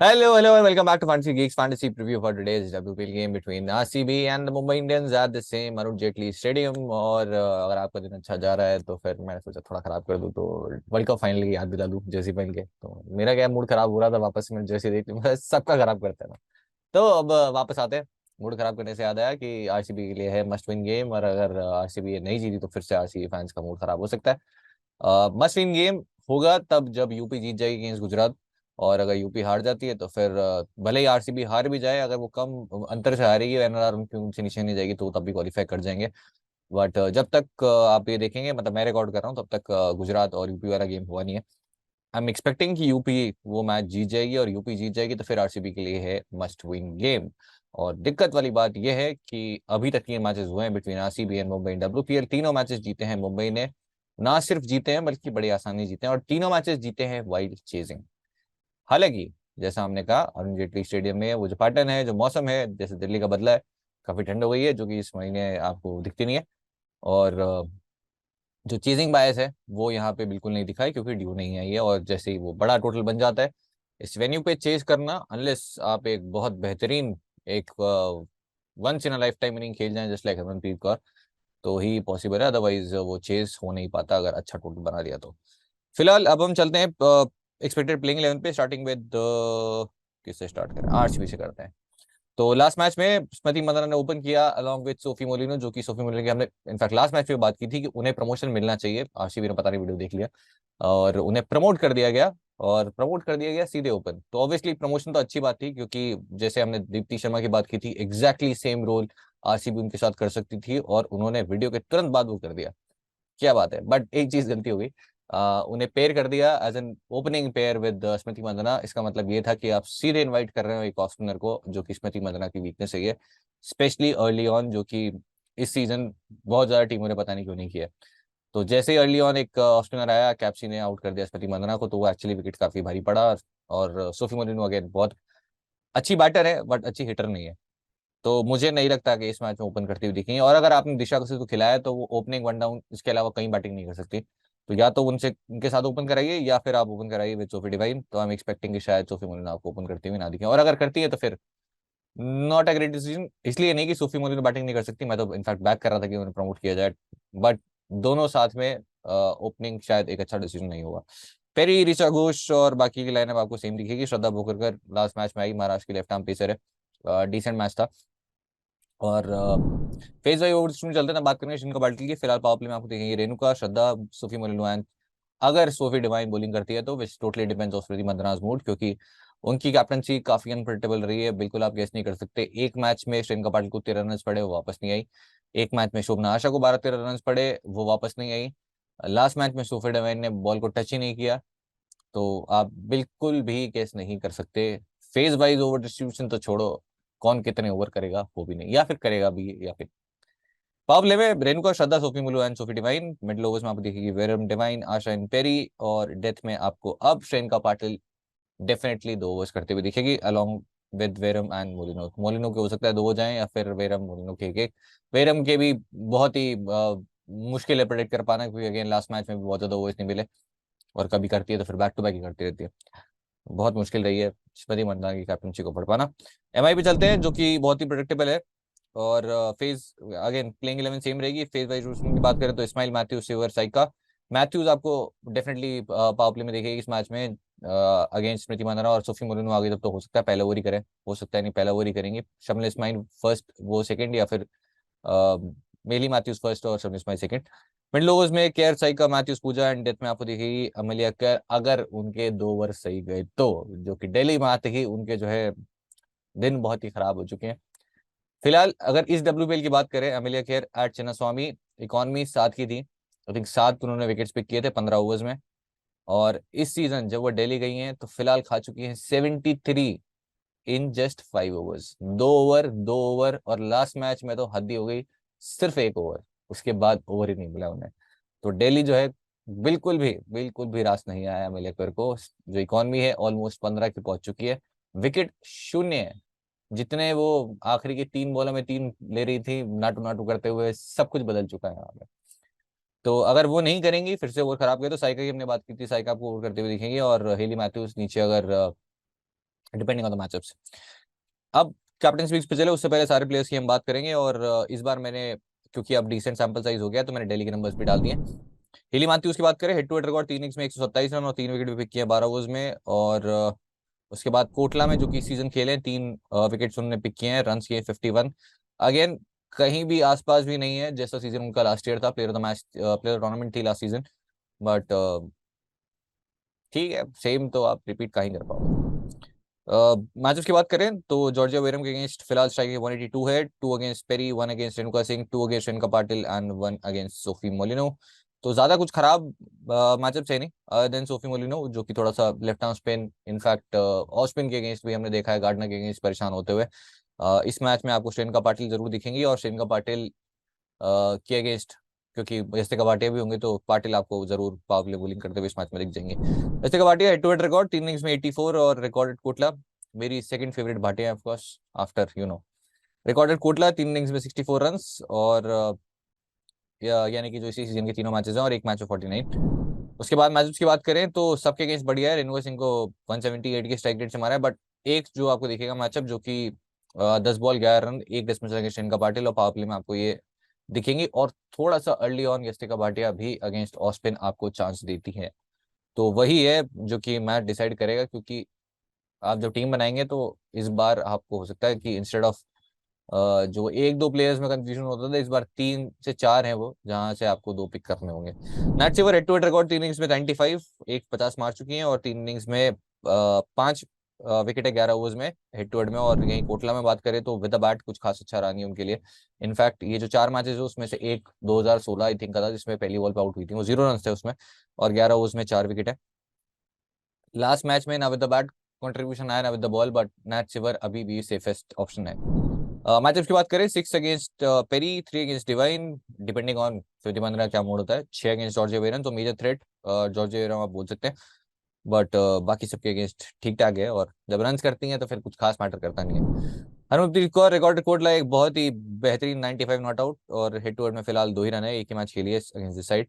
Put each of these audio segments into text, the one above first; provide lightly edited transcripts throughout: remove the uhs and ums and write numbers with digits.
Hello, and welcome back to Fantasy Geeks Fantasy Preview for today's WPL game between RCB and the Mumbai Indians at the same Arun Jaitley stadium. और अगर आपका दिन अच्छा जा रहा है तो फिर मैंने सोचा थोड़ा खराब कर दूं, तो वर्ल्ड कप फाइनल की याद दिला दूं जर्सी पहन के। तो मेरा क्या मूड खराब हो रहा था, वापस से मैंने जर्सी देख ली। मैं सबका खराब करता है ना। तो अब वापस आते हैं। मूड खराब करने से याद आया कि आरसीबी के लिए है मस्ट विन गेम, और अगर आरसीबी नहीं जीती तो फिर से आरसीबी फैंस का मूड खराब हो सकता है। मस्ट विन गेम होगा तब जब यूपी जीत जाएगी अगेंस्ट गुजरात। और अगर यूपी हार जाती है तो फिर भले ही आरसीबी हार भी जाए, अगर वो कम अंतर से हारेगी, एनआरआर उनकी उनसे नीचे नहीं जाएगी, तो तब भी क्वालिफाई कर जाएंगे। बट जब तक आप ये देखेंगे, मतलब मैं रिकॉर्ड कर रहा हूँ, तब तक गुजरात और यूपी वाला गेम हुआ नहीं है। आई एम एक्सपेक्टिंग कि यूपी वो मैच जीत जाएगी, और यूपी जीत जाएगी तो फिर आरसीबी के लिए है मस्ट विन गेम। और दिक्कत वाली बात यह है कि अभी तक 3 मैचेस हुए हैं between RCB and Mumbai WPL. तीनों मैचेस जीते हैं मुंबई ने। ना सिर्फ जीते हैं बल्कि बड़ी आसानी जीते हैं, और तीनों मैचेस जीते हैं वाइल्ड चेजिंग। हालांकि जैसा हमने कहा, अरुण जेटली स्टेडियम में वो जो पैटर्न है, जो मौसम है, जैसे दिल्ली का बदला है, काफी ठंड हो गई है, जो कि इस महीने आपको दिखती नहीं है। और जो चेजिंग बायस है वो यहाँ पे बिल्कुल नहीं दिखा है, क्योंकि ड्यू नहीं आई है। और जैसे ही वो बड़ा टोटल बन जाता है, इस वेन्यू पे चेज करना, अनलेस आप एक बहुत बेहतरीन, एक once in a life time innings खेल जाएं जस्ट लाइक हरमनप्रीत कौर, तो ही पॉसिबल है। अदरवाइज वो चेज हो नहीं पाता अगर अच्छा टोटल बना लिया तो। फिलहाल अब हम चलते हैं एक्सपेक्टेड प्लेइंग 11 पे, स्टार्टिंग विद किससे स्टार्ट करें, आरसीबी से करते हैं। तो लास्ट मैच में स्मृति मंदाना ने ओपन किया अलॉन्ग विद सोफी मोलिनो, जो कि सोफी मोलिनो की हमने इनफैक्ट लास्ट मैच में बात की थी कि उन्हें प्रमोशन मिलना चाहिए। आरसीबी ने पता नहीं वीडियो देख लिया, और उन्हें प्रमोट कर दिया गया, और प्रमोट कर दिया गया सीधे ओपन। तो ऑब्वियसली प्रमोशन तो अच्छी बात थी, क्योंकि जैसे हमने दीप्ति शर्मा की बात की थी, एग्जैक्टली सेम रोल आरसीबी उनके साथ कर सकती थी, और उन्होंने वीडियो के तुरंत बाद वो कर दिया। क्या बात है। बट एक चीज गलती हो गई, उन्हें पेयर कर दिया as an opening pair with Smriti Mandhana. इसका मतलब ये था कि आप सीधे इनवाइट कर रहे हो एक ऑफ स्पिनर को, जो कि स्मृति मंदना की वीकनेस है ये, स्पेशली अर्ली ऑन, जो कि इस सीजन बहुत ज्यादा टीमों ने पता नहीं क्यों नहीं किया। तो जैसे ही अर्ली ऑन एक ऑफ स्पिनर आया, कैप्सी ने आउट कर दिया स्मृति मंदना को, तो वो एक्चुअली विकेट काफी भारी पड़ा। और सोफी मोलिनो अगेन बहुत अच्छी बैटर है, बट अच्छी हिटर नहीं है। तो मुझे नहीं लगता कि इस मैच में ओपन करती हुई दिखेंगी। और अगर आपने दिशा को खिलाया तो वो ओपनिंग वन डाउन इसके अलावा कहीं बैटिंग नहीं कर सकती। तो या तो उनसे उनके साथ ओपन कराइए, या फिर आप ओपन कराइए विद सोफी डिवाइन। तो आई एम एक्सपेक्टिंग कि शायद सोफी मोलिनो आपको ओपन करती हुई ना दिखे, और अगर करती है तो फिर नॉट अ ग्रेट डिसीजन। इसलिए नहीं कि सोफी मोलिनो बैटिंग नहीं कर सकती, मैं तो इनफैक्ट बैक कर रहा था कि उन्हें प्रमोट किया जाए, बट दोनों साथ में ओपनिंग शायद एक अच्छा डिसीजन नहीं होगा। पेरी, ऋचा घोष और बाकी की लाइनअप आपको सेम दिखेगी। श्रद्धा बोकरकर लास्ट मैच में आई, महाराष्ट्र की लेफ्ट आर्म पेसर है, डिसेंट मैच था। और फेज वाइज ओवर में चलते ना, बात करेंगे जिनका बैटल की। फिलहाल पावर प्ले में आपको देखेंगे Renuka, Shraddha, Sophie Molineux and अगर सोफी डिवाइन बॉलिंग करती है तो which totally depends of Smriti Mandhana's mood, क्योंकि उनकी कैप्टनसी काफी अनप्रेडिक्टेबल रही है। बिल्कुल आप गेस नहीं कर सकते। एक मैच में श्रेयंका पाटिल को 13 रन पड़े, वो वापस नहीं आई। एक मैच में शोभना आशा को 12-13 रन पड़े, वो वापस नहीं आई। लास्ट मैच में सोफी डिवाइन ने बॉल को टच ही नहीं किया। तो आप बिल्कुल भी गेस नहीं कर सकते। फेज वाइज ओवर डिस्ट्रीब्यूशन तो छोड़ो, कौन कितने ओवर करेगा वो भी नहीं, या फिर करेगा भी, या फिर पावर प्ले में रेणुका, श्रद्धा, सोफी मुलू and Sophie Devine. Middle overs में आपको दिखेगी वेरम डिवाइन, आशा इन पेरी, और डेथ में आपको अब श्रेयंका पाटिल डेफिनेटली 2 ओवर्स करते हुए दिखेगी अलॉन्ग विद वेरम एंड मोलिनो। मोलिनो के हो सकता है 2 हो जाएं, या फिर वेरम मोलिनो के एक। वेरम के भी बहुत ही मुश्किल है प्रेडिक्ट कर पाना, क्योंकि अगेन लास्ट मैच में भी बहुत ज्यादा ओवर्स नहीं मिले, और कभी करती है तो फिर बैक टू बैक ही करती रहती है। बहुत मुश्किल रही है स्मृति मंदाना की कैप्टनसी को पढ़ पाना। एमआई पे चलते हैं, जो कि बहुत ही प्रेडिक्टेबल है। और फेज अगेन प्लेइंग 11 सेम रहेगी। फेज वाइज की बात करें तो इस्माइल, मैथ्यूज, सिवर, साइका। मैथ्यूज आपको डेफिनेटली पावर प्ले में देखेगी इस मैच में अगेंस्ट स्मृति मंदाना। और सोफी मोलिनो आगे तब तो हो सकता है पहला ओवर ही करें, हो सकता है नहीं पहला ओवर ही करेंगे। शमल इस्माइल फर्स्ट, वो सेकंड, या फिर मेली मैथ्यूज फर्स्ट और शमल इस्माइल सेकंड। मिडिल ओवर्स में Kerr, Saika, Matthews, Pooja and death में आपको दिखेगी अमलिया केयर, अगर उनके 2 ओवर सही गए तो, जो कि दिल्ली में आते ही उनके जो है दिन बहुत ही खराब हो चुके हैं। फिलहाल अगर इस डब्ल्यूपीएल की बात करें, Amelia care at Chinnaswamy, economy 7 की थी। आई थिंक 7 उन्होंने विकेट्स पिक किए थे 15 ओवर्स में। और इस सीजन जब वो दिल्ली गई हैं तो फिलहाल खा चुकी हैं 73 in just 5 overs. 2 over 2 over, और लास्ट मैच में तो हद ही हो गई, सिर्फ 1 ओवर, उसके बाद ओवर ही नहीं मिला उन्हें। तो दिल्ली जो है बिल्कुल भी रास नहीं आया अमेलिया केयर को। जो इकॉनमी है ऑलमोस्ट 15 की पहुंच चुकी है, विकेट शून्य है। जितने वो आखिरी के 3 बॉलों में 3 ले रही थी नाटू नाटू करते हुए, सब कुछ बदल चुका है यहाँ पे। तो अगर वो नहीं करेंगी, फिर से ओवर खराब गए, तो साइका की हमने बात की थी, साइका आपको ओवर करते हुए दिखेंगे। और हेली मैथ्यूज नीचे अगर डिपेंडिंग ऑन द मैचअप्स। अब कैप्टन स्पीक्स पे चले, उससे पहले सारे प्लेयर्स की हम बात करेंगे। और इस बार मैंने, क्योंकि अब डिसेंट सैंपल साइज हो गया, तो मैंने दिल्ली के नंबर्स भी डाल दिए। हेली मैथ्यूज की बात करें, head to head record 3 innings में 127 रन और 3 विकेट भी पिक किए 12 ओवर्स में। और उसके बाद कोटला में जो कि सीजन खेले, 3 विकेट्स उन्होंने पिक किए हैं, रन किए 51। अगेन कहीं भी आसपास भी नहीं है जैसा सीजन उनका लास्ट ईयर था। Player of the match, player tournament थी लास्ट सीजन, बट ठीक है, सेम तो आप रिपीट का ही कर पाओगे। मैचेस की बात करें तो जॉर्जिया वेरम के अगेंस्ट फिलहाल स्ट्राइकिंग 182 है, 2 against Perry, 1 against Renuka Singh, 2 against Renuka Patil and 1 against Sophie Molineux. तो ज्यादा कुछ खराब मैचअप है नहीं, अदर देन सोफी मोलिनो जो कि थोड़ा सा left arm spin, in fact off spin के अगेंस्ट भी हमने देखा है गार्डनर के अगेंस्ट परेशान होते हुए। इस मैच में आपको श्रेणुका पाटिल जरूर दिखेंगी, और श्रेणुका पाटिल के अगेंस्ट, क्योंकि जैसे कबाटिया भी होंगे तो पाटिल आपको जरूर पावर प्ले बॉलिंग करते हुए इस मैच में दिख जाएंगे। जैसे कबाटिया head to head record 3 innings में 84 और रिकॉर्डेड कोटला, मेरी सेकंड फेवरेट भाटिया है of course after recorded Kotla 3 innings में 64 रन्स, और यानी कि जो इसी सीजन के तीनों मैचेस हैं और एक मैच में 49। उसके बाद मैचेस की बात करें तो सबके अगेंस्ट बढ़िया है। रेणुका सिंह को 178 के स्ट्राइक रेट से मारा है, बट एक जो आपको दिखेगा मैचअप जो कि 10 बॉल 11 रन, एक डिसमिसल अगेंस्ट रेणुका पाटिल, और पावर प्ले में आपको ये दिखेंगी। और थोड़ा सा अर्ली ऑन यस्टिका भाटिया भी अगेंस्ट ऑस्पिन आपको चांस देती है। तो वही है जो कि मैच डिसाइड करेगा, क्योंकि आप जब टीम बनाएंगे तो इस बार आपको हो सकता है कि इंस्टेड ऑफ जो एक दो प्लेयर्स में कंफ्यूजन होता था, इस बार 3 से 4 हैं वो, जहां से आपको 2 पिक करने होंगे। Nat Sciver head to head record 3 innings में 95, एक 50 मार चुकी हैं, और 3 इनिंग्स में 5 विकेट है 11 ओवर्स में हेड टू हेड में। और यहीं कोटला में बात करें तो विद द बैट कुछ खास अच्छा रहा नहीं उनके लिए। इनफैक्ट ये जो 4 मैचेस है उसमें से एक 2016 आई थिंक का था, जिसमें पहली बॉल पे आउट हुई थी, वो 0 रन थे उसमें, और 11 ओवर्स में 4 विकेट है। लास्ट मैच में ना विद द बैट कंट्रीब्यूशन आया ना with the ball, but Nat Sciver अभी भी सेफेस्ट ऑप्शन है। मैचअप की बात करें, 6 against Perry, 3 against Devine, depending on fifty पंद्रह क्या मोड होता है, 6 अगेंस्ट जॉर्जिया वेरन, तो मेजर थ्रेट जॉर्जिया वेरन आप बोल सकते हैं। बट बाकी सबके अगेंस्ट ठीक ठाक है, और जब रन करती हैं तो फिर कुछ खास मैटर करता नहीं है। हरमनप्रीत कौर रिकॉर्ड रिकॉर्ड ला एक बहुत ही बेहतरीन 95 नॉट आउट, और हेड टू हेड में फिलहाल 2 ही रन है, एक ही मैच खेली है अगेंस्ट दिस साइड।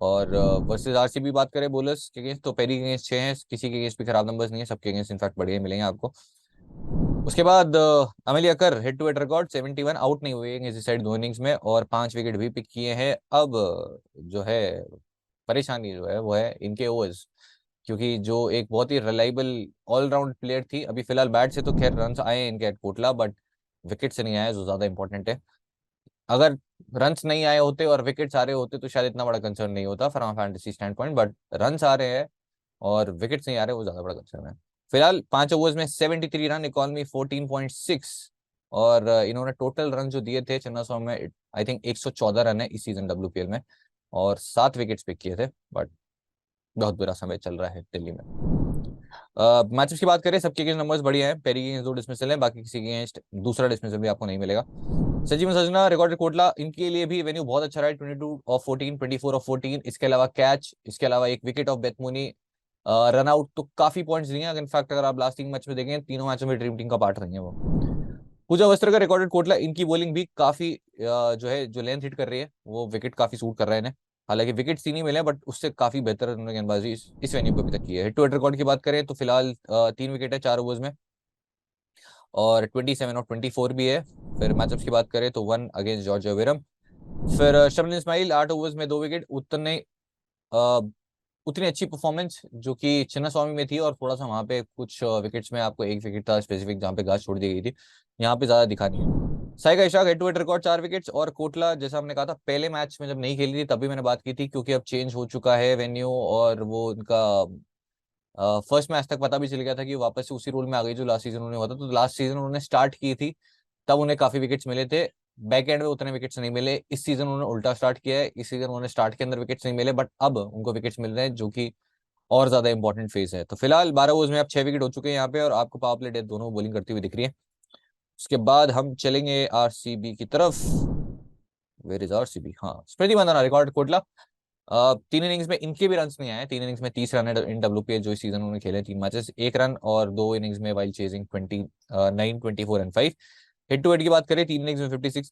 और वर्सेज आरसीबी बात करें बोलर्स के अगेंस्ट, तो पेरी के अगेंस्ट 6 हैं, किसी के अगेंस्ट भी खराब नंबर्स नहीं है, सबके अगेंस्ट इनफैक्ट बढ़िया मिलेंगे आपको। उसके बाद Amelia Kerr head to head record 71, out नहीं हुए इस साइड 2 इनिंग्स में, और 5 विकेट भी पिक किए हैं। अब जो है परेशानी जो है वो है इनके ओवर्स, क्योंकि जो एक बहुत ही रिलायबल ऑलराउंड प्लेयर थी, अभी फिलहाल बैट से तो खैर रन आए हैं इनके एट कोटला, बट विकेट से नहीं आए, जो ज्यादा इंपॉर्टेंट है। अगर रन्स नहीं आए होते और विकेट्स आ रहे होते तो शायद इतना बड़ा कंसर्न नहीं होता from fantasy stand point, but runs आ रहे हैं और विकेट्स नहीं आ रहे, वो ज्यादा बड़ा कंसर्न है। फिलहाल 5 ओवर्स में 73 रन, इकॉनमी 14.6, और इन्होंने टोटल रन जो दिए थे चेन्नई स्वामी में, आई थिंक 114 रन है इस सीजन डब्ल्यूपीएल में, और 7 विकेट्स पिक किए थे। बट बहुत बुरा समय चल रहा है दिल्ली में। मैचेस की बात करें, सबके अगेंस्ट नंबर्स बढ़िया है। पेरी के अगेंस्ट 2 डिसमिसल है, बाकी किसी के अगेंस्ट दूसरा डिसमिसल भी आपको नहीं मिलेगा। सजीव सजना रिकॉर्डेड कोटला, इनके लिए भी वेन्यू बहुत अच्छा रहा है, 22 ऑफ 14, 24 ऑफ 14, इसके अलावा कैच, इसके अलावा एक विकेट ऑफ बेथमुनी, रन आउट, तो काफी पॉइंट्स दिए हैं। इनफैक्ट अगर आप लास्ट 3 मैच में देखें, तीनों मैचों में ड्रीम टीम का पार्ट रही है वो। पूजा वस्त्र का रिकॉर्डेड कोटला, इनकी बॉलिंग भी काफी जो है जो लेंथ हिट कर रही है, वो विकेट काफी सूट कर रहे हैं इन्हें। हालांकि विकेट ही नहीं मिले, बट उससे काफी बेहतर उन्होंने गेंदबाजी इस वेन्यू पे अभी तक की है। हेड टू हेड रिकॉर्ड की बात करें तो फिलहाल 3 विकेट है 4 ओवर्स में, और 27 और 24 भी है। फिर मैचअप्स की बात करें तो 1 अगेंस्ट जॉर्जिया वेरम। फिर शबनम इस्माइल 8 ओवर्स में 2 विकेट, उतनी अच्छी परफॉर्मेंस जो कि चिन्ना स्वामी में थी, और थोड़ा सा वहां पे कुछ विकेट्स में आपको एक विकेट था स्पेसिफिक जहां पे घास छोड़ दी गई थी, यहाँ पे ज्यादा दिखा नहीं है। Saika Ishaque head to head record 4 wickets, और कोटला जैसा हमने कहा था पहले मैच में जब नहीं खेली थी तभी मैंने बात की थी, क्योंकि अब चेंज हो चुका है वेन्यू, और वो उनका फर्स्ट मैच तक पता भी चल गया था कि वापस से उसी रोल में आ गई जो लास्ट सीजन उन्होंने हुआ था। तो लास्ट सीजन उन्होंने स्टार्ट की थी तब उन्हें काफी विकेट्स मिले थे, बैक एंड में उतने विकेट्स नहीं मिले। इस सीजन उन्होंने उल्टा स्टार्ट किया है, इस सीजन उन्होंने स्टार्ट के अंदर विकेट्स नहीं मिले, बट अब उनको विकेट्स मिल रहे हैं, जो कि और ज्यादा इंपॉर्टेंट फेज है। तो फिलहाल 12 ओवर्स में अब 6 विकेट हो चुके हैं यहाँ पे, और आपको पावर प्ले डेथ दोनों बॉलिंग करती हुई दिख रही है। उसके बाद हम चलेंगे आरसीबी की तरफ। वेर इज आरसीबी, हाँ, स्मृति मंदाना रिकॉर्ड कोटला, 3 इनिंग्स में इनके भी रन नहीं आए, 3 इनिंग्स में 30 रन है इन डब्ल्यूपीएल जो इस सीजन उन्होंने खेले 3 मैचेस, 1 रन, और 2 इनिंग्स में while chasing 29, 24 and 5। Head to head की बात करें, 3 इनिंग्स में 56,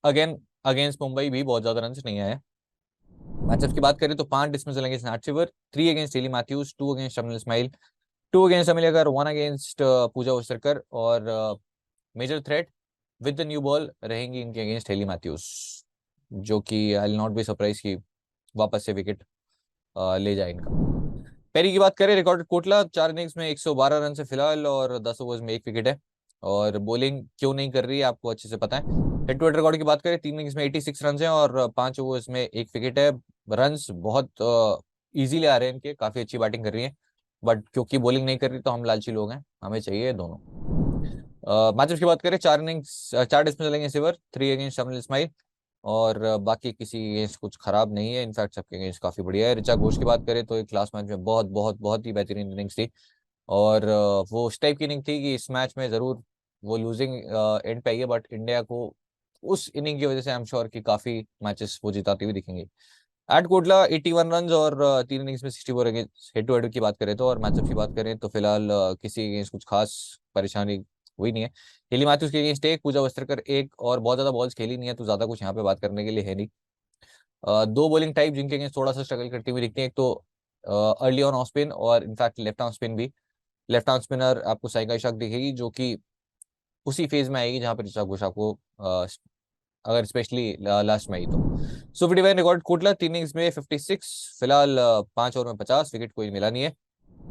अगेन अगेंस्ट मुंबई भी बहुत ज्यादा रन नहीं आए। मैचअप की बात करें तो 5 dismissal against Nat Sciver, 3 against Hayley Matthews, 2 against Shabnam Ismail, 2 against Amelia, 1 against Pooja Vastrakar, और major threat with the new ball रहेंगी इनके अगेंस्ट हेली मैथ्यूज, जो कि I will not be surprise कि वापस से विकेट ले जाए इनका। पेरी की बात करें, रिकॉर्डेड कोटला 4 इनिंग्स में 112 रन से फिलहाल और 10 ओवर्स में 1 विकेट है, और बॉलिंग क्यों नहीं कर रही है आपको अच्छे से पता है। हेड टू हेड रिकॉर्ड की बात करें, 3 इनिंग्स में 86 रन है और 5 ओवर्स में 1 विकेट है। रन्स बहुत इजीली आ रहे हैं इनके, काफी अच्छी बैटिंग कर रही है, बट क्योंकि बॉलिंग नहीं कर रही तो हम लालची लोग हैं, हमें चाहिए दोनों। मैचेस की बात करें, 4 इनिंग्स 4 टेस्ट में चलेंगे सिवर, 3 अगेंस्ट शमिल इस्माइल, और बाकी किसी अगेंस्ट कुछ खराब नहीं है, इनफैक्ट सबके अगेंस्ट काफी बढ़िया है। ऋचा घोष की बात करें तो एक लास्ट मैच में बहुत बहुत बहुत ही बेहतरीन इनिंग्स थी, और वो उस टाइप की इनिंग थी कि इस मैच में जरूर वो लूजिंग एंड पे आई है, बट इंडिया को उस इनिंग की वजह से आई एम श्योर कि काफी मैचेस वो जिताती हुई दिखेंगे। एट कोटला 81 रन और 3 इनिंग्स में 64 अगेंस्ट। हेड टू हेड की बात करें तो, और मैचअप की बात करें तो फिलहाल किसी अगेंस्ट कुछ खास परेशानी हुई नहीं है। हेली मैथ्यूज के अगेंस्ट एक, पूजा वस्त्रकर एक, और बहुत ज्यादा बॉल्स खेली नहीं है, तो ज्यादा कुछ यहाँ पे बात करने के लिए है नहीं। दो बॉलिंग टाइप जिनके अगेंस्ट थोड़ा सा स्ट्रगल करती हुई दिखती है, एक तो अर्ली ऑन ऑफ स्पिन और इनफैक्ट लेफ्ट आर्म स्पिन भी। लेफ्ट आर्म स्पिनर आपको साइका इशाक दिखेगी, जो कि उसी फेज में आएगी जहां पर ऋचा घोष आपको अगर स्पेशली लास्ट में आई तो। सो 51 रिकॉर्ड कोटला, 3 इनिंग्स में 56 फिलहाल, 5 ओवर में 50, विकेट कोई मिला नहीं है।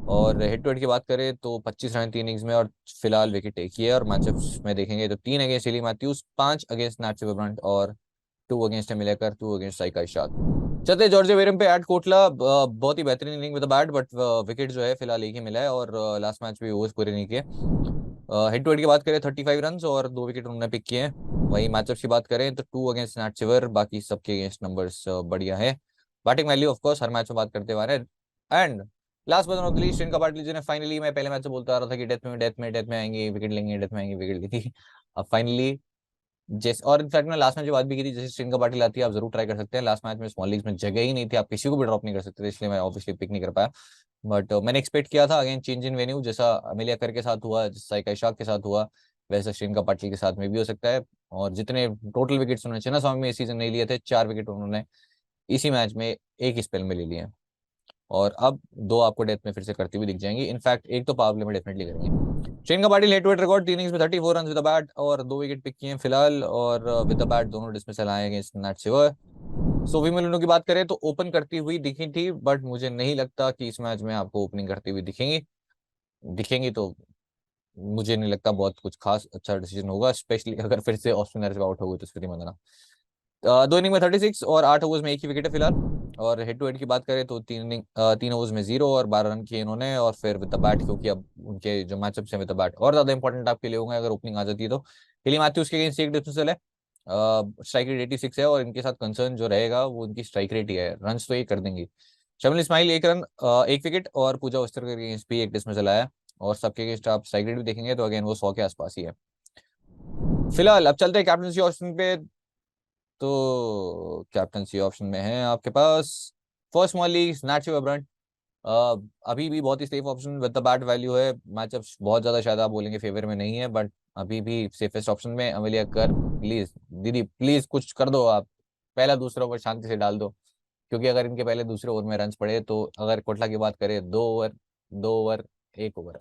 और हेड टू हेड की बात करें तो 25 रन 3 इनिंग्स में और फिलहाल विकेट एक ही है। और मैचअप्स में देखेंगे तो 3 against Hayley Matthews, 5 against Nat Brunt और 2 अगेंस्ट मिलेकर 2 अगेंस्ट साइका इशाक। चलते जॉर्ज वेरम पे। एट कोटला बहुत ही बेहतरीन innings with the bat, but wicket जो है फिलहाल एक ही मिला है, और लास्ट मैच भी ओवर्स पूरे नहीं किए। हेड टू हेड की बात करें 35 रन और 2 विकेट उन्होंने पिक किए हैं। वही मैचअप की बात करें तो 2 अगेंस्ट नैट सिवर, बाकी सबके अगेंस्ट नंबर्स बढ़िया है। बैटिंग वैल्यू ऑफ कोर्स हर मैच में बात करते हुए आ रहे हैं। And last but not least, Shreyanka Patil ji ने फाइनली, मैं पहले मैच से बोलता आ रहा था कि डेथ में आएंगे विकेट लेंगे, डेथ में आएंगे विकेट लेंगे, अब फाइनली जैसे, और इनफैक्ट मैं लास्ट मैच जो बात भी की थी, जैसे श्रीलंका पाटिल आती है आप जरूर ट्राई कर सकते हैं। लास्ट मैच में स्मॉल लीग्स में जगह ही नहीं थी, आप किसी को भी ड्रॉप नहीं कर सकते थे, इसलिए मैं ऑब्वियसली पिक नहीं कर पाया। बट मैंने एक्सपेक्ट किया था अगेन चेंज इन वेन्यू, जैसा अमिलिया कर के साथ हुआ, जैसा साइका इशाक के साथ हुआ, वैसा श्रीलंका पाटिल के साथ में भी हो सकता है। और जितने टोटल विकेट्स उन्होंने चिन्ना स्वामी में इस सीजन नहीं लिए थे, 4 विकेट उन्होंने इसी मैच में एक ही स्पेल में ले लिए, और अब 2 आपको डेथ में फिर से करती हुई दिख जाएंगी। इनफैक्ट एक तो पावर प्ले में डेफिनेटली करेंगे। Shreyanka Patil head to head record, 3 innings में 34 रन विद द बैट और 2 विकेट पिक किए हैं फिलहाल, और विद द बैट दोनों डिसमिसल आए अगेंस्ट नैट सिवर। सो विमल की बात करें तो ओपन करती हुई दिखी थी, बट मुझे नहीं लगता कि इस मैच में आपको ओपनिंग करती हुई दिखेंगी। दिखेंगी तो मुझे नहीं लगता बहुत कुछ खास अच्छा डिसीजन होगा, स्पेशली अगर फिर से ऑफ स्पिनर आउट हो गई तो स्मृति मंदाना। 2 इनिंग में 36 और 8 ओवर्स में एक ही विकेट है फिलहाल। और हेड टू हेड की बात करें तो 3 ओवर्स में 0 और 12 रन किए इन्होंने, और फिर विद द बैट, क्योंकि अब उनके जो मैचअप्स हैं विद द बैट और ज्यादा इंपॉर्टेंट आपके लिए होंगे अगर ओपनिंग आ जाती है तो। हेली मैथ्यूज के अगेंस्ट एक डिफरेंशियल है, स्ट्राइक रेट 86 है, और इनके साथ कंसर्न जो रहेगा वो इनकी स्ट्राइक रेट ही है, रन तो ये कर देंगी। शमिल इस्माइल 1 रन 1 विकेट, और पूजा वस्त्र के अगेंस्ट भी एक डिसमिसल आया, और सबके अगेंस्ट आप स्ट्राइक रेट भी देखेंगे तो अगेन वो 100 के आसपास ही है फिलहाल। अब चलते हैं कैप्टनसी ऑप्शन पे। तो कैप्टनसी ऑप्शन में है आपके पास first small league Nat Brunt, अभी भी बहुत ही safe option with the bat value है। मैचअप बहुत ज्यादा शायद आप बोलेंगे फेवर में नहीं है, बट अभी भी सेफेस्ट ऑप्शन में। अमेलिया कर प्लीज दीदी प्लीज कुछ कर दो आप, पहला दूसरा ओवर शांति से डाल दो, क्योंकि अगर इनके पहले दूसरे ओवर में रन पड़े तो, अगर कोटला की बात करें 2 ओवर 2 ओवर 1 ओवर,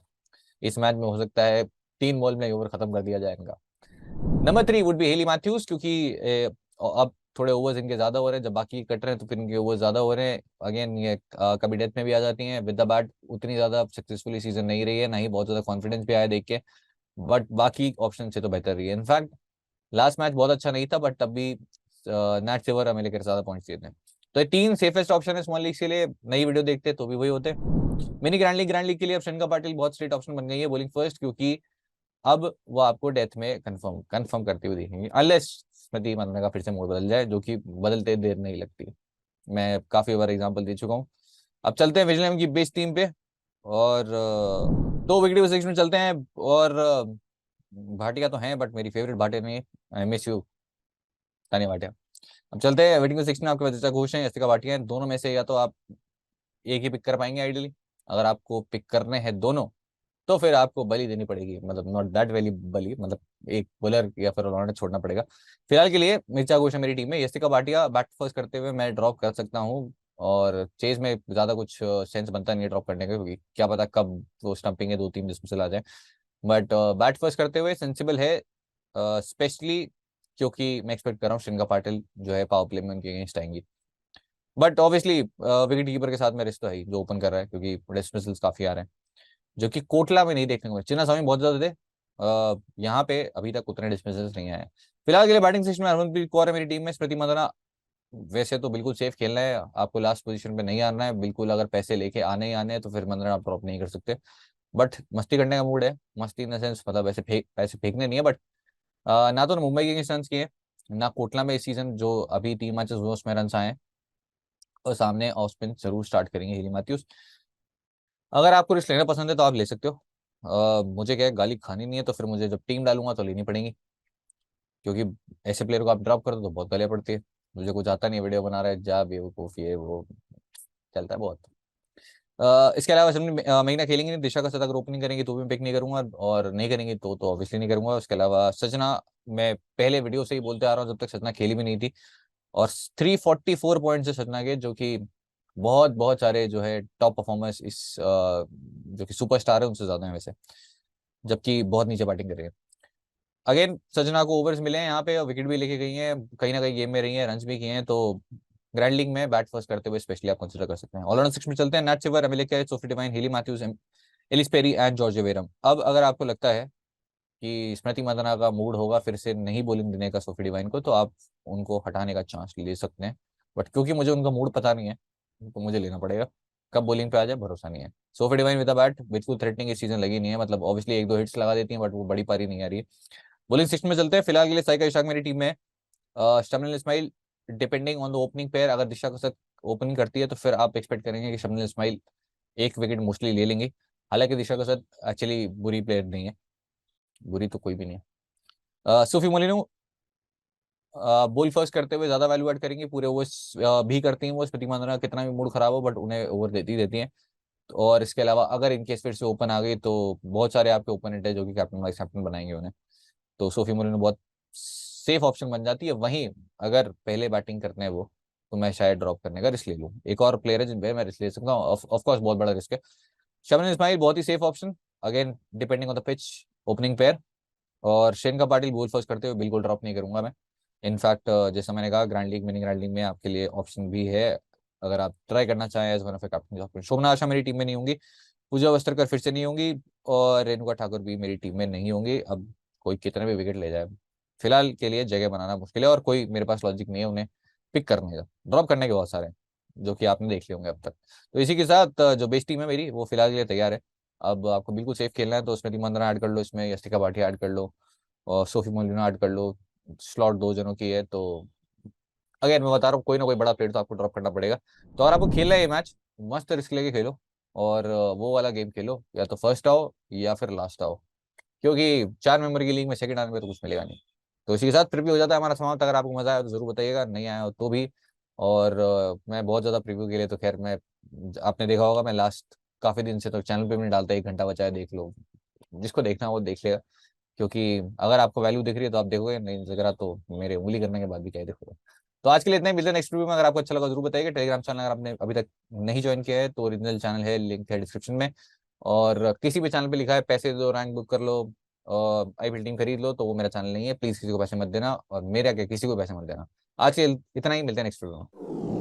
इस मैच में हो सकता है 3 बॉल में ओवर खत्म कर दिया जाए इनका। Number 3 would be Hayley Matthews, क्योंकि अब थोड़े ओवर्स इनके ज्यादा हो रहे हैं, जब बाकी कट रहे हैं तो फिर इनके ओवर्स ज्यादा हो रहे हैं। अगेन ये कभी डेथ में भी आ जाती हैं विद द बैट, उतनी ज्यादा सक्सेसफुली सीजन नहीं रही है, ना ही बहुत ज्यादा कॉन्फिडेंस भी आया देख के, बट बाकी ऑप्शन से तो बेहतर रही है। इनफैक्ट लास्ट मैच बहुत अच्छा नहीं था, बट तब भी नैट सिवर हमें लेकर ज्यादा पॉइंट्स दिए थे। तो ये 3 सेफेस्ट ऑप्शन है स्मॉल लीग के लिए। नई वीडियो देखते तो भी वही होते। मिनी ग्रैंड लीग के लिए अब श्रीलंका पाटिल बहुत स्ट्रेट ऑप्शन बन गई है बॉलिंग फर्स्ट, क्योंकि अब वो आपको डेथ में कंफर्म करती हुई दिखेंगी, अनलेस स्मृति मंदाना का फिर से मूड बदल जाए, जो कि बदलते देर नहीं लगती। मैं काफी बार एग्जांपल दे चुका हूँ। अब चलते हैं विजयलैम की बेस टीम पे, और 2 विकेट सिक्स में चलते हैं। और भाटिया तो हैं, बट मेरी फेवरेट भाटिया नहीं है, I miss you Tania Bhatia. अब चलते हैं वेटिंग सिक्स में, आपके पास ऋचा घोष है, यस्तिका भाटिया है। दोनों में से या तो आप एक ही पिक कर पाएंगे आइडियली, अगर आपको पिक करने हैं दोनों तो फिर आपको बलि देनी पड़ेगी, मतलब नॉट दैट वैली बलि, मतलब एक बॉलर या फिर ऑलराउंडर छोड़ना पड़ेगा। फिलहाल के लिए ऋचा घोष है मेरी टीम में, यस्तिका भाटिया बैट फर्स्ट करते हुए मैं ड्रॉप कर सकता हूँ, और चेज में ज़्यादा कुछ सेंस बनता नहीं है ड्रॉप करने का, क्योंकि क्या पता कब वो स्टंपिंग है 2-3 डिस्मिसल आ जाए। बट बैट फर्स्ट करते हुए सेंसिबल है, स्पेशली क्योंकि मैं एक्सपेक्ट कर रहा हूँ श्रिंगा पाटिल जो है पावर प्ले में उनके अगेंस्ट आएंगी। बट ऑब्वियसली विकेट कीपर के साथ में रिस्क तो है ही जो ओपन कर रहा है, क्योंकि डिस्मिसल्स काफ़ी आ रहे हैं जो कि कोटला में नहीं देखने को मिले। चिन्नास्वामी बहुत ज़्यादा थे, यहाँ पे अभी तक उतने डिस्मिसल्स नहीं आए। फिलहाल के लिए बैटिंग सेक्शन में हरमनप्रीत कौर है मेरी टीम में, स्मृति मंदाना वैसे तो बिल्कुल सेफ खेलना है, आपको लास्ट पोजीशन पे नहीं आना है बिल्कुल, अगर पैसे लेके आने ही आने हैं तो फिर मंदाना आप ड्रॉप नहीं कर सकते। बट मस्ती करने का मूड है, मस्ती इन द सेंस मतलब ऐसे पैसे फेंकने नहीं है, बट ना तो मुंबई के रन किए ना कोटला में इस सीजन जो अभी 3 मैचेस हुए उसमें रन आए हैं। और सामने ऑफ स्पिन जरूर स्टार्ट करेंगे हेली मैथ्यूज। अगर आपको रिस्क लेना पसंद है तो आप ले सकते हो, मुझे क्या है गाली खानी नहीं है, तो फिर मुझे जब टीम डालूंगा तो लेनी पड़ेगी, क्योंकि ऐसे प्लेयर को आप ड्रॉप कर दो तो बहुत गालियाँ पड़ती है। मुझे कुछ आता नहीं है, वीडियो बना रहा है जा बेवकूफ़ी है वो, चलता है बहुत। इसके अलावा हमने महीना खेलेंगे नहीं, दिशा का साथ अगर ओपनिंग करेंगे तो भी मैं पिक नहीं करूंगा, और नहीं करेंगे तो ऑब्वियसली नहीं करूंगा। उसके अलावा सजना, मैं पहले वीडियो से ही बोलते आ रहा हूँ जब तक सजना खेली भी नहीं थी, और 344 पॉइंट से सजना के, जो कि बहुत बहुत सारे जो है टॉप परफॉर्मर्स इस जो कि सुपरस्टार है उनसे ज्यादा है वैसे, जबकि बहुत नीचे बैटिंग कर रही है। अगेन सजना को ओवर्स मिले हैं यहाँ पे, और विकेट भी लेके गई हैं, कहीं ना कहीं गेम में रही हैं, रन भी किए हैं, तो ग्रैंड लीग में बैट फर्स्ट करते हुए स्पेशली आप कंसिडर कर सकते हैं। ऑलराउंडर सिक्स में चलते हैं, नैट सिवर, एमिलिका, Sophie Devine, Hayley Matthews, Ellyse Perry and Georgia Wareham. अब अगर आपको लगता है कि स्मृति मंदाना का मूड होगा फिर से नहीं बॉलिंग देने का सोफी डिवाइन को, तो आप उनको हटाने का चांस ले सकते हैं। बट क्योंकि मुझे उनका मूड पता नहीं है तो मुझे लेना पड़ेगा, कब बॉलिंग पे आ जाए भरोसा नहीं है। सोफी डिवाइन विद बैट बिल्कुल थ्रेटनिंग इस सीजन लगी नहीं है, मतलब ऑब्वियसली 1-2 हिट्स लगा देती हैं बट वो बड़ी पारी नहीं आ रही है। बॉलिंग सिक्स में चलते हैं, फिलहाल के लिए साइका इशाक मेरी टीम में है, Shabnam Ismail, depending on the opening pair, अगर दिशा के साथ ओपनिंग करती है तो फिर आप एक्सपेक्ट करेंगे कि शबनम इस्माइल एक विकेट मोस्टली ले लेंगे। हालांकि दिशा के साथ एक्चुअली बुरी प्लेयर नहीं है, बुरी तो कोई भी नहीं है। सूफी मोलिनो बॉल फर्स्ट करते हुए ज्यादा वैल्यू ऐड करेंगे, पूरे ओवर्स भी करती हैं वो, स्मृति मंदाना कितना भी मूड खराब हो बट उन्हें ओवर देती देती हैं। और इसके अलावा अगर इनकेस फिर से ओपन आ गई तो बहुत सारे आपके ओपोनेंट है जो कि कैप्टन वाइस कैप्टन बनाएंगे उन्हें, तो सोफी मोलिनो बहुत सेफ ऑप्शन बन जाती है। वहीं अगर पहले बैटिंग करते हैं वो, तो मैं शायद ड्रॉप करने का रिस्क ले लूँ। एक और प्लेयर है जिन पे मैं रिस्क ले सकता हूँ, ऑफ कोर्स बहुत बड़ा रिस्क है। शबनम इस्माइल बहुत ही safe option, again depending on the pitch, opening pair. और Shreyanka Patil ball first करते हुए बिल्कुल ड्रॉप नहीं करूंगा मैं। इनफैक्ट जैसा मैंने कहा grand league, mini grand league में आपके लिए ऑप्शन भी है, अगर आप ट्राई करना चाहें एज वन ऑफ कैप्टन। शोभना आशा मेरी टीम में नहीं होंगी, पूजा वस्त्रकर फिर से नहीं होंगी, और रेणुका ठाकुर भी मेरी टीम में नहीं होंगी। अब कोई कितने भी विकेट ले जाए, फिलहाल के लिए जगह बनाना मुश्किल है, और कोई मेरे पास लॉजिक नहीं है उन्हें पिक करने का। ड्रॉप करने के बहुत सारे हैं जो कि आपने देख लिए होंगे अब तक। तो इसी के साथ जो बेस्ट टीम है मेरी वो फिलहाल के लिए तैयार है। अब आपको बिल्कुल सेफ खेलना है तो उसमें मंदना ऐड कर लो, इसमें यस्तिका भाटिया ऐड कर लो, और सोफी मोलिनो ऐड कर लो। स्लॉट 2 जनों की है, तो अगर मैं बता रहा हूँ कोई ना कोई बड़ा प्लेयर तो आपको ड्रॉप करना पड़ेगा। तो अगर आपको खेलना है ये मैच, मस्त रिस्क लेके खेलो, और वो वाला गेम खेलो, या तो फर्स्ट आओ या फिर लास्ट आओ, क्योंकि 4 मेंबर की लीग में सेकंड आने में तो कुछ मिलेगा नहीं। तो इसी के साथ प्रीव्यू हो जाता है हमारा समाप्त। अगर आपको मजा आया तो जरूर बताइएगा, नहीं आया हो तो भी। और मैं बहुत ज़्यादा प्रीव्यू के लिए तो खैर मैं, आपने देखा होगा मैं लास्ट काफ़ी दिन से तो चैनल पे भी नहीं डालता, 1 घंटा बचा है देख लो, जिसको देखना है वो देख लेगा। क्योंकि अगर आपको वैल्यू दिख रही है तो आप देखोगे, नहीं दिख रहा तो मेरे उंगली करने के बाद भी क्या ही देखोगे। तो आज के लिए इतना ही, मिलते हैं नेक्स्ट वीडियो में। अगर आपको अच्छा लगा जरूर बताइएगा। टेलीग्राम चैनल अगर आपने अभी तक नहीं ज्वाइन किया है तो ओरिजिनल चैनल है, लिंक है डिस्क्रिप्शन में। और किसी भी चैनल पे लिखा है पैसे दो रैंक बुक कर लो और आईपीएल टीम खरीद लो, तो वो मेरा चैनल नहीं है। प्लीज किसी को पैसे मत देना, और मेरे आगे किसी को पैसे मत देना। आज के लिए इतना ही, मिलते हैं नेक्स्ट वीडियो में।